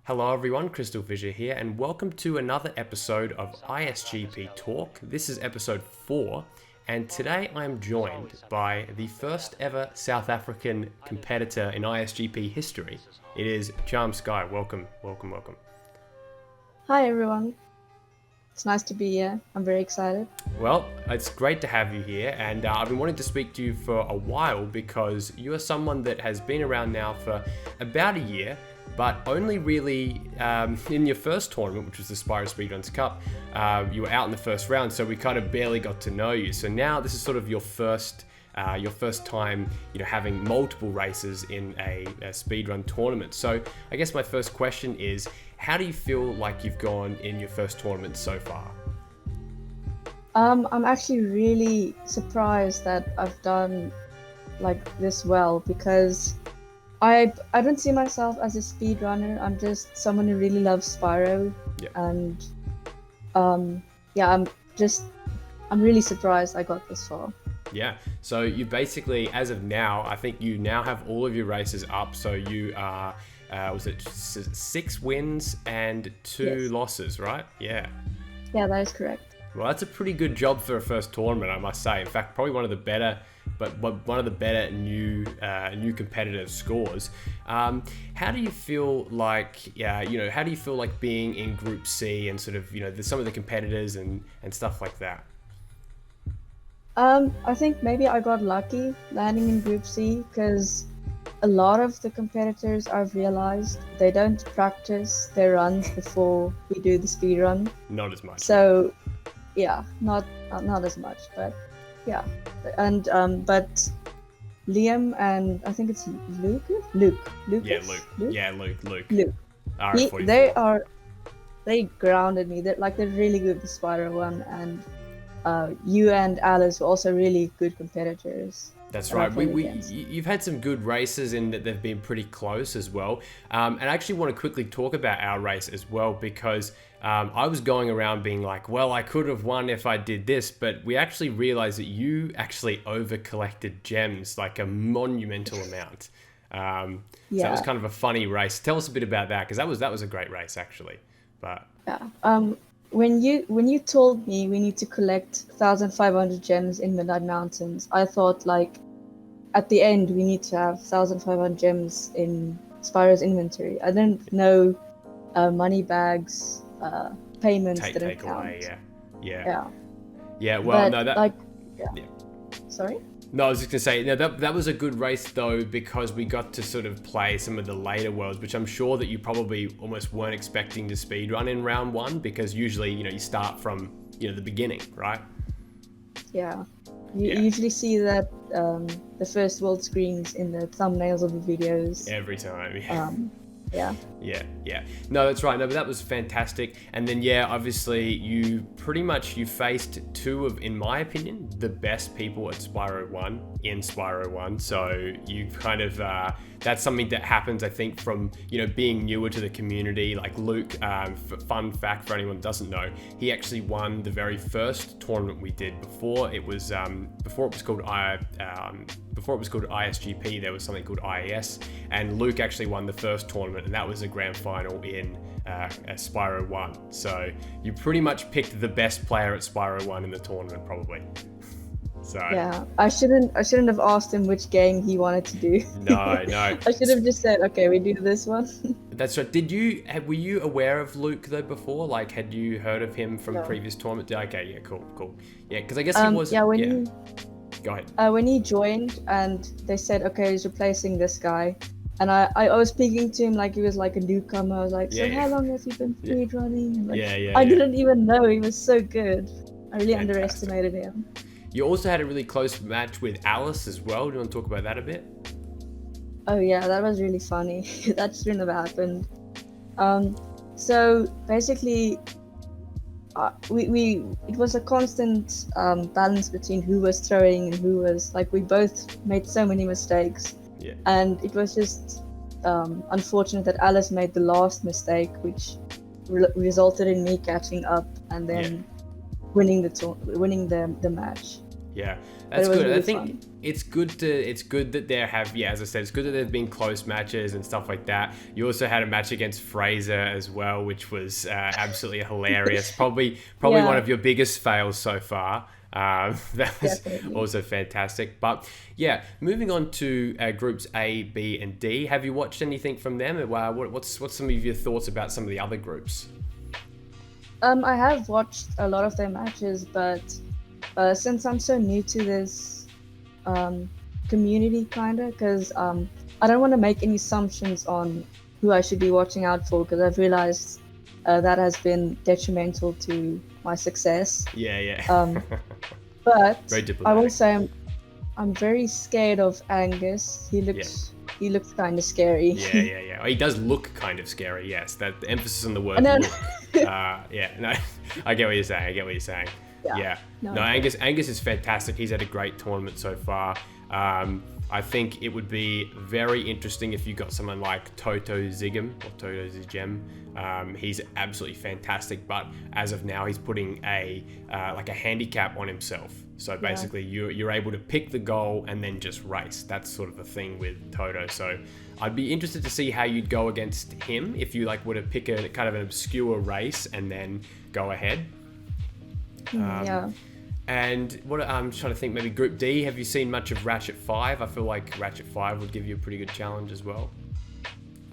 Hello everyone, CrystalFissure here, and welcome to another episode of ISGP Talk. This is episode 4, and today I am joined by the first ever South African competitor in ISGP history. It is CharmedSky. Welcome. Hi everyone, it's nice to be here. I'm very excited. Well, it's great to have you here, and I've been wanting to speak to you for a while because you are someone that has been around now for about a year, but only really in your first tournament, which was the Spyro Speedruns Cup. You were out in the first round, so we kind of barely got to know you. So now this is sort of your first time, having multiple races in a speedrun tournament. So I guess my first question is, how do you feel like you've gone in your first tournament so far? I'm actually really surprised that I've done like this well because I don't see myself as a speedrunner. I'm just someone who really loves Spyro, and I'm really surprised I got this far. Yeah, so you basically, as of now, I think you now have all of your races up. So you are, was it 6 wins and 2 losses, right? Yeah. Yeah, that is correct. Well, that's a pretty good job for a first tournament, I must say. In fact, probably one of the better new competitive scores. How do you feel like, how do you feel like being in Group C and sort of, some of the competitors and stuff like that? I think maybe I got lucky landing in Group C because a lot of the competitors, I've realized, they don't practice their runs before we do the speed run. Not as much. So, yeah, not as much, but yeah, and but Liam and I think it's Luke. Yeah, Luke. They grounded me. They're really good with the Spyro one, and you and Alice were also really good competitors. That's right. You've had some good races in that they've been pretty close as well. And I actually want to quickly talk about our race as well because I was going around being like, well, I could have won if I did this, but we actually realized that you actually over-collected gems, like a monumental amount. So that was kind of a funny race. Tell us a bit about that, because that was a great race actually. But when you told me we need to collect 1,500 gems in Midnight Mountains, I thought like at the end we need to have 1,500 gems in Spyro's inventory. I didn't know money bags, payments didn't count. Away, Yeah. Well, but, no, Sorry? No, I was just gonna say, that was a good race though, because we got to sort of play some of the later worlds, which I'm sure that you probably almost weren't expecting to speedrun in round 1, because usually, you start from, the beginning, right? Yeah. You usually see that the first world screens in the thumbnails of the videos. Every time, Yeah. No, that's right. No, but that was fantastic. And then, obviously you faced 2 of, in my opinion, the best people at Spyro 1 in Spyro 1. So you kind of, that's something that happens, I think, from, being newer to the community. Like Luke, fun fact for anyone who doesn't know, he actually won the very first tournament we did before it was called ISGP. There was something called IES, and Luke actually won the first tournament, and that was a grand final in Spyro 1. So you pretty much picked the best player at Spyro 1 in the tournament, probably. So yeah, I shouldn't have asked him which game he wanted to do. No. I should have just said, okay, we do this one. That's right. Were you aware of Luke though before? Like, had you heard of him from previous tournaments? Okay, yeah, cool. Yeah, because I guess he was. Go ahead. When he joined and they said, okay, he's replacing this guy, and I was speaking to him like he was like a newcomer. I was like, how long have you been speedrunning? I didn't even know he was so good. I really underestimated him. You also had a really close match with Alice as well. Do you want to talk about that a bit? Oh yeah, that was really funny. That shouldn't have happened. So basically, it was a constant balance between who was throwing and who was, like, we both made so many mistakes. Yeah. And it was just unfortunate that Alice made the last mistake, which resulted in me catching up and then winning the match. Yeah, But that's it was good. really I think fun. it's good that there have, yeah, as I said, it's good that there've been close matches and stuff like that. You also had a match against Fraser as well, which was absolutely hilarious. Probably one Yeah, of your biggest fails so far. That was definitely. also fantastic. But yeah, moving on to groups A, B, and D. Have you watched anything from them? What's some of your thoughts about some of the other groups? I have watched a lot of their matches, but since I'm so new to this um, community, kinda, because I don't want to make any assumptions on who I should be watching out for, because I've realized that has been detrimental to my success. Yeah, yeah. But Very I will diplomatic. say I'm very scared of Angus. Yeah. He looks kind of scary. Yeah. Oh, he does look kind of scary. Yes, that the emphasis on the word And then look. Yeah, no, I get what you're saying. yeah, Yeah. no, No, okay. Angus is fantastic. He's had a great tournament so far. I think it would be very interesting if you got someone like Toto Zigem or Toto Zigem. He's absolutely fantastic, but as of now, he's putting a handicap on himself. So basically, you're able to pick the goal and then just race. That's sort of the thing with Toto. So I'd be interested to see how you'd go against him if you were to pick a kind of an obscure race and then go ahead. Yeah. And what I'm trying to think, maybe Group D. Have you seen much of Ratchet 5? I feel like Ratchet 5 would give you a pretty good challenge as well.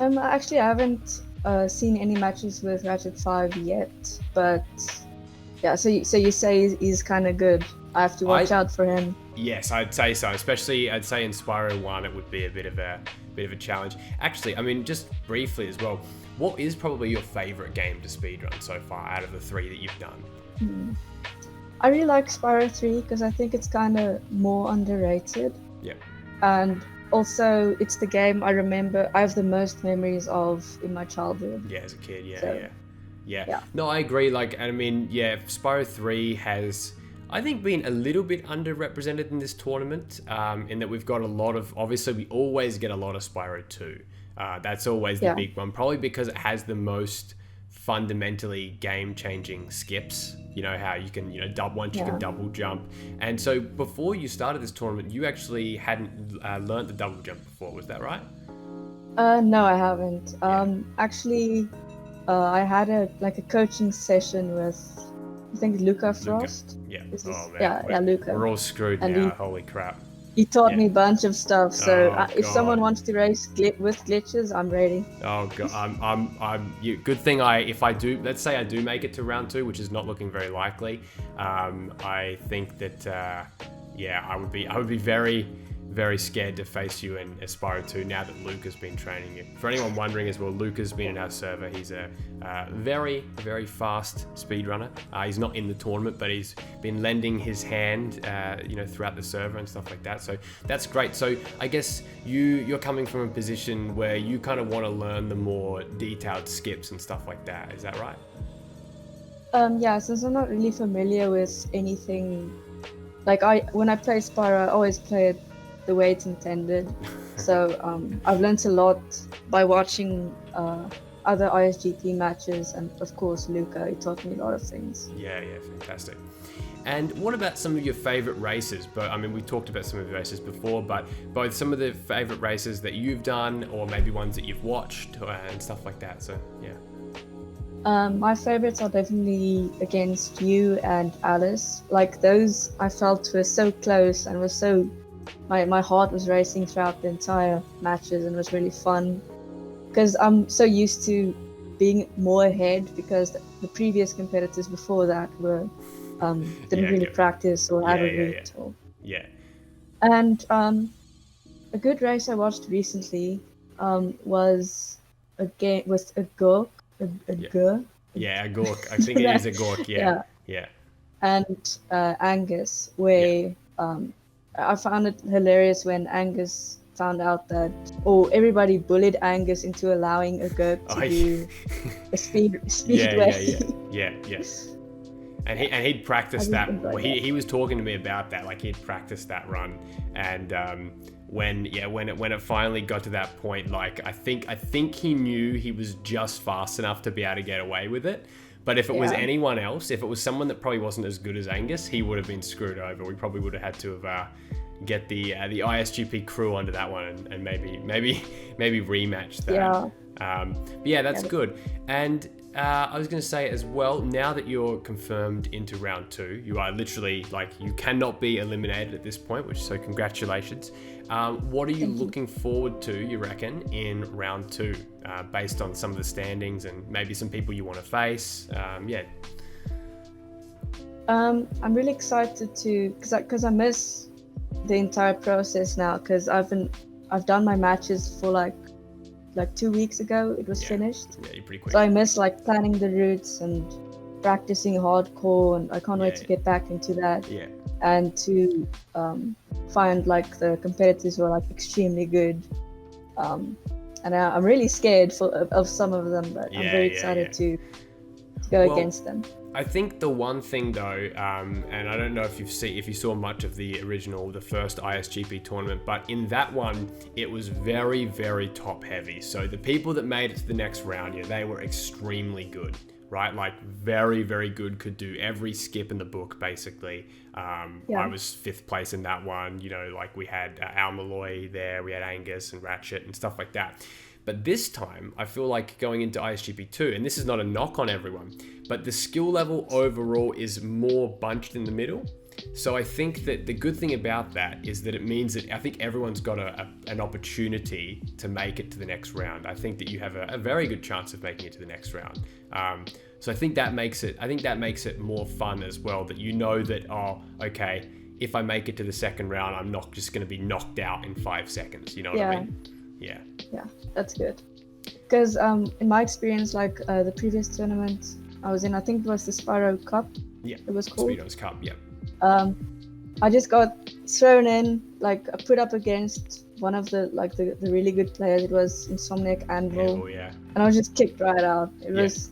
Actually, I haven't seen any matches with Ratchet 5 yet, but yeah. So you say he's kind of good. I have to watch out for him. Yes, I'd say so. Especially, I'd say in Spyro 1, it would be a bit of a challenge. Actually, I mean, just briefly as well, what is probably your favorite game to speedrun so far out of the 3 that you've done? I really like Spyro 3 because I think it's kind of more underrated. Yeah. And also, it's the game I remember I have the most memories of in my childhood. Yeah, as a kid, So, yeah. No, I agree. I mean, yeah, Spyro 3 has, I think, been a little bit underrepresented in this tournament, in that we've got a lot of, obviously, we always get a lot of Spyro 2. That's always the big one, probably because it has the most fundamentally game-changing skips. You know how you can, you can double jump. And so before you started this tournament, you actually hadn't learned the double jump before. Was that right? No, I haven't. Actually, I had a coaching session with, I think, Luca Frost. Yeah. Luca. We're all screwed And now. Holy crap. He taught me a bunch of stuff. So if God. someone wants to race with glitches, I'm ready. Oh god, good thing let's say I do make it to round 2, which is not looking very likely. I think that I would be very, very scared to face you in Spyro 2 now that Luke has been training you. For anyone wondering as well, Luke has been in our server. He's a very, very fast speedrunner. He's not in the tournament, but he's been lending his hand, throughout the server and stuff like that. So that's great. So I guess you're coming from a position where you kind of want to learn the more detailed skips and stuff like that. Is that right? Since I'm not really familiar with anything, when I play Spyro, I always play it the way it's intended. So I've learned a lot by watching other ISGP matches, and of course Luca. He taught me a lot of things. Yeah, fantastic. And what about some of your favorite races? But I mean, we talked about some of the races before, but both some of the favorite races that you've done, or maybe ones that you've watched and stuff like that. So yeah. My favorites are definitely against you and Alice. Like those, I felt were so close and was so. My heart was racing throughout the entire matches, and it was really fun because I'm so used to being more ahead because the previous competitors before that were didn't really practice or have a route. And a good race I watched recently was a game with a Gork. A Gork. Yeah, a Gork. I think it is a Gork. Yeah. And Angus, where I found it hilarious when Angus found out that, everybody bullied Angus into allowing a Gork to do a speedway. Yeah. And he'd practiced that. He was talking to me about that. Like he'd practiced that run, and when it finally got to that point, like I think he knew he was just fast enough to be able to get away with it. But if it was anyone else, if it was someone that probably wasn't as good as Angus, he would have been screwed over. We probably would have had to have get the ISGP crew onto that one and maybe rematch that. But yeah, that's good. And I was going to say as well, now that you're confirmed into round 2, you are literally you cannot be eliminated at this point, so congratulations. What are you looking forward to, you reckon, in round 2, based on some of the standings and maybe some people you want to face? I'm really excited because I miss the entire process now, because I've done my matches for like 2 weeks ago. It was finished. Yeah, you're pretty quick. So I miss planning the routes and practicing hardcore, and I can't wait to get back into that. Yeah. And to find the competitors who are extremely good. And I'm really scared of some of them, but I'm very excited to go against them. I think the one thing though, and I don't know if you saw much of the first ISGP tournament, but in that one, it was very, very top heavy. So the people that made it to the next round, they were extremely good, right? Very, very good, could do every skip in the book, basically. I was 5th place in that one. We had Al Malloy there, we had Angus and Ratchet and stuff like that. But this time, I feel like going into ISGP 2, and this is not a knock on everyone, but the skill level overall is more bunched in the middle. So I think that the good thing about that is that it means that I think everyone's got an opportunity to make it to the next round. I think that you have a very good chance of making it to the next round. So I think that makes it more fun as well, that that, okay, if I make it to the second round, I'm not just going to be knocked out in 5 seconds. You know what I mean? Yeah, that's good. Because in my experience, the previous tournament I was in, I think it was the Spyro Cup. Yeah, it was called Speedo's Cup. Yeah. I just got thrown in, put up against one of the really good players. It was Insomniac Anvil. And I was just kicked right out. It was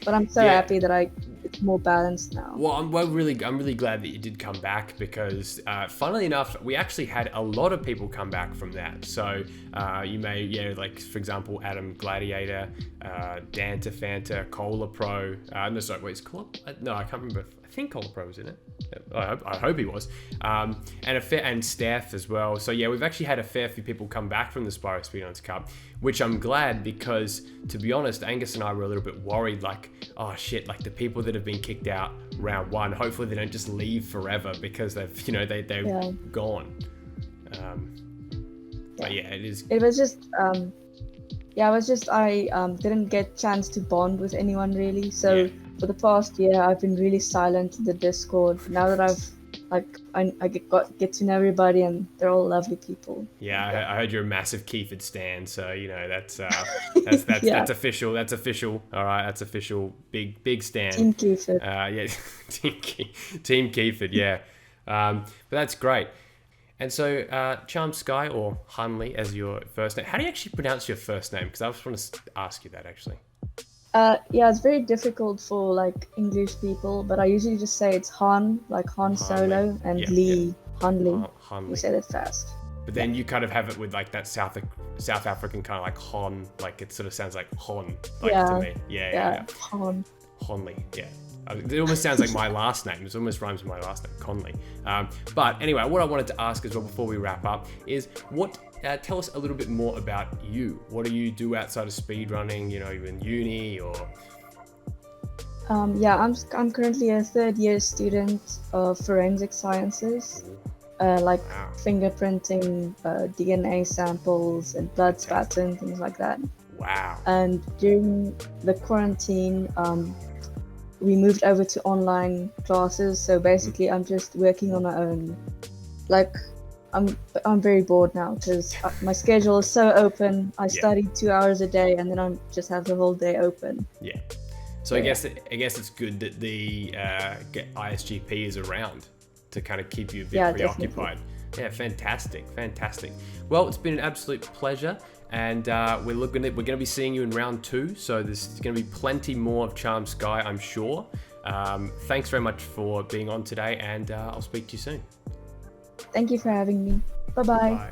but I'm so happy that it's more balanced now. Well, I'm really glad that you did come back, because funnily enough, we actually had a lot of people come back from that. So you may, for example, Adam Gladiator, Danta Fanta, Cola Pro. Is Cola? No, I can't remember. I think Cola Pro was in it. I hope he was. And Steph as well. So yeah, we've actually had a fair few people come back from the Spyro Speedruns Cup, which I'm glad, because to be honest, Angus and I were a little bit worried, oh shit, the people that have been kicked out round 1, hopefully they don't just leave forever because they've, they're gone. But yeah, it is. It was just, I didn't get chance to bond with anyone really. So for the past year, I've been really silent in the Discord. Now that I've I get to know everybody, and they're all lovely people. Yeah, I heard you're a massive Kiefer stan, so that's official. That's official. All right, that's official. Big stan. Team Kiefer. Team Kiefer. Yeah, but that's great. And so, CharmedSky, or Hunley as your first name. How do you actually pronounce your first name? Because I just want to ask you that actually. It's very difficult for English people, but I usually just say it's Han, like Han Solo, and Lee, Hunley. You say that fast. But then you kind of have it with that South African kind of Hon, it sort of sounds like Hon, to me. Yeah. Hon. Honley, yeah. It almost sounds like my last name. It almost rhymes with my last name, Conley. But anyway, what I wanted to ask as well before we wrap up is tell us a little bit more about you. What do you do outside of speedrunning? You're in uni or? I'm currently a 3rd year student of forensic sciences, fingerprinting, DNA samples, and blood spatter and things like that. Wow. And during the quarantine, we moved over to online classes. So basically, I'm just working on my own. I'm very bored now because my schedule is so open. I study 2 hours a day, and then I just have the whole day open. Yeah. So I guess it's good that the ISGP is around to kind of keep you a bit preoccupied. Definitely. Yeah, fantastic. Well, it's been an absolute pleasure, and we're going to be seeing you in round 2. So there's going to be plenty more of CharmedSky, I'm sure. Thanks very much for being on today, and I'll speak to you soon. Thank you for having me. Bye-bye. Bye.